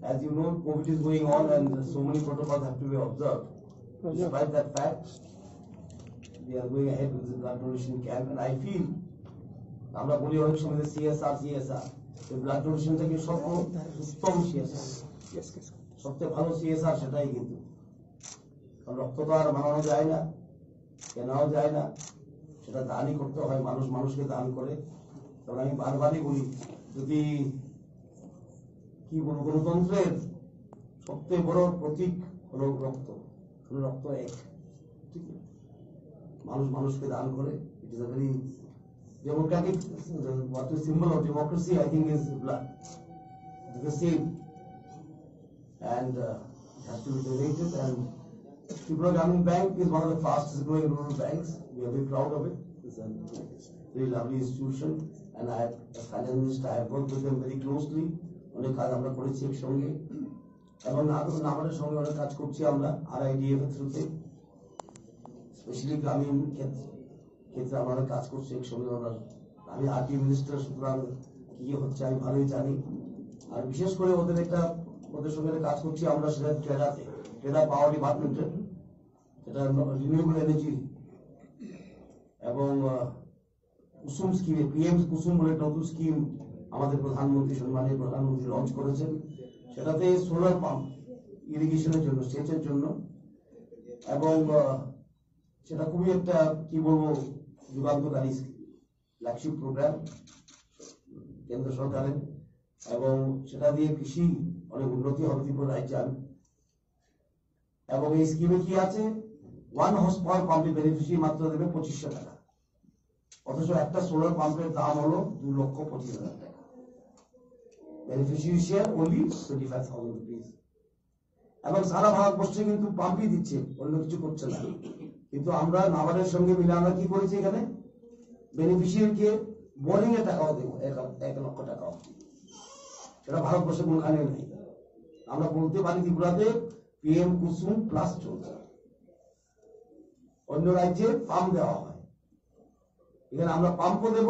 As you know, COVID is going on and so many protocols have to be observed. Despite that fact, we are going ahead with the blood donation camp, and I feel আমরা বলি অনেক সময় CSR blood ডোনেশনটাকে উত্তম CSR, সবচেয়ে ভালো CSR সেটাই, কিন্তু রক্ত তো আর বানানো যায় না, কেনাও যায় না, সেটা দানই করতে হয়, মানুষ মানুষকে দান করে। তখন আমি বারবারই বলি, যদি কি বলবো, গণতন্ত্রের সবচেয়ে বড় প্রতীক হলো রক্ত, রক্ত এক, ঠিক আছে, মানুষ মানুষকে দান করে। It is a very democratic, what is symbol of democracy, I think, is blood. It is the same, and it has to be donated. And Tripura Gramin Bank is one of the fastest growing rural banks. We are very proud of it. It's a very lovely institution, and I, as finance minister, I have worked with them very closely. অনেক কাজ আমরা করেছি একসঙ্গে, এবং আমাদের সঙ্গে অনেক কাজ করছি আমরা RIDF এর থ্রুতে, স্পেশালি গ্রামীণ ক্ষেত্রে আমরা কাজ করছি একসঙ্গে। আমি RD মিনিস্টার, সুতরাং কি হচ্ছে আমি ভালোই জানি। আর বিশেষ করে ওদের সঙ্গে কাজ করছি আমরা, সেটা ট্রেডা পাওয়ার ডিপার্টমেন্টের, যেটা রিনিউয়েবল এনার্জি, এবং কুসুম স্কিমে, PM কুসুম বলে নতুন স্কিম আমাদের প্রধানমন্ত্রী, সম্মানীয় প্রধানমন্ত্রী লঞ্চ করেছেন। সেটাতে সোলার পাম্প ইরিগেশনের জন্য, সেচের জন্য, এবং সেটা খুবই একটা কি বলবো যুগান্তকারী ফ্ল্যাগশিপ প্রোগ্রাম কেন্দ্র সরকারের, এবং সেটা দিয়ে কৃষি অনেক উন্নতি হবে ত্রিপুরা রাজ্যে। এবং এই স্কিমে কি আছে, 1 হর্স পাওয়ার পাম্পের বেনিফিশিয়ারি মাত্র দেবে 2500 টাকা, অথচ একটা সোলার পাম্পের দাম হলো 2,25,000 টাকা। Beneficiary share only 25,000 rupees. এবং সারা ভারতবর্ষে কিন্তু পাম্পই দিচ্ছে, অন্য কিছু করছে না। কিন্তু আমরা নাবার্ডের সঙ্গে মিলে আমরা কি করেছি, এখানে বেনিফিশিয়ারিকে বোরিং এর টাকাও দেবো, 1 লক্ষ টাকাও। সেটা ভারতবর্ষে কোনখানে নেই। আমরা বলতে পারি ত্রিপুরাতে PM কুসুম প্লাস চলছে, অন্য রাজ্যে পাম্প দেওয়া হয়, এখানে আমরা পাম্পও দেব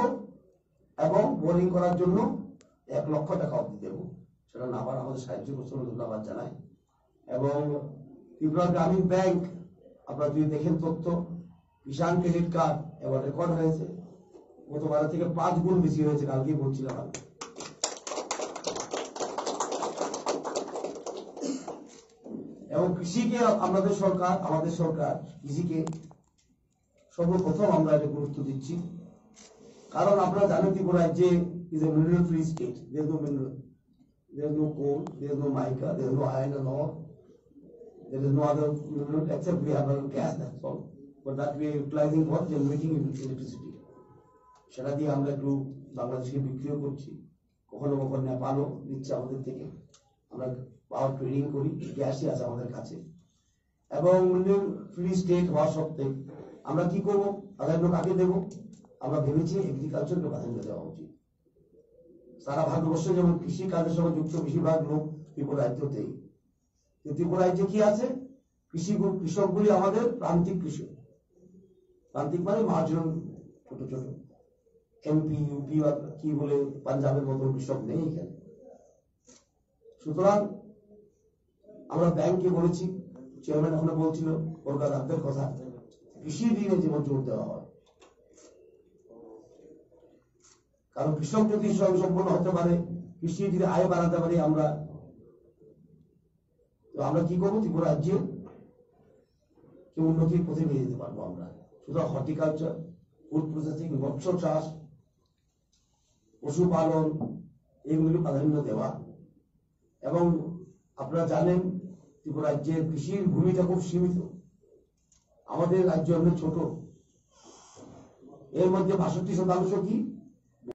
এবং বোরিং করার জন্য 1 লক্ষ টাকা অব্দি দেবো। সেটা নাবার্ড আমাদের সাহায্য করছে, ধন্যবাদ জানাই। এবং ত্রিপুরা গ্রামীণ ব্যাংক, আপনারা যদি দেখেন তথ্য, কিষাণ ক্রেডিট কার্ড এবার রেকর্ড হয়েছে, গতবার থেকে 5 গুণ বেশি হয়েছে, কালকে বলছিলাম আমি। এবং কৃষিকে আমাদের সরকার কৃষিকে সর্বপ্রথম আমরা এটা গুরুত্ব দিচ্ছি, কারণ আপনারা জানেন ত্রিপুরা রাজ্যে is a mineral free state. There is no mineral, there is no coal, there is no mica, there is no iron and ore, there is no other mineral except we have a gas, that's all, but that we are utilizing for generating electricity. সেটা দিয়ে আমরা একটু বাংলাদেশকে বিক্রিও করছি, কখনো কখনো নেপালও দিচ্ছে আমাদের থেকে, আমরা পাওয়ার ট্রেডিং করি, গ্যাসই আছে আমাদের কাছে। এবং ফ্রি স্টেট হওয়া সত্ত্বেও আমরা কি করবো, প্রাধান্য কাকে দেব, আমরা ভেবেছি এগ্রিকালচারকে প্রাধান্য দেওয়া উচিত। সারা ভারতবর্ষে যেমন কৃষি কাজের সঙ্গে যুক্ত বেশিরভাগ লোক ত্রিপুরা রাজ্যতেই, ত্রিপুরা রাজ্যে কি আছে, কৃষকগুলি আমাদের প্রান্তিক কৃষক, প্রান্তিক মানে মার্জিনাল, ছোট ছোট, MP UP বা কি বলে পাঞ্জাবের মতো কৃষক নেই এখানে। সুতরাং আমরা ব্যাংকে বলেছি, চেয়ারম্যান এখনো বলছিল কলকাতার কথা, কৃষি ঋণে যেমন জোর দেওয়া হয়, কারণ কৃষক যদি স্বয়ংসম্পূর্ণ হতে পারে, কৃষি যদি আয় বাড়াতে পারি আমরা কি করবো, ত্রিপুরা রাজ্যে উন্নতির পথে নিয়ে যেতে পারবো আমরা। সুতরাং হর্টিকালচার, ফুড প্রসেসিং, মৎস্য চাষ, পশুপালন, এগুলি প্রাধান্য দেওয়া। এবং আপনারা জানেন ত্রিপুরা রাজ্যের কৃষির ভূমিটা খুব সীমিত, আমাদের রাজ্য অনেক ছোট, এর মধ্যে 62% কি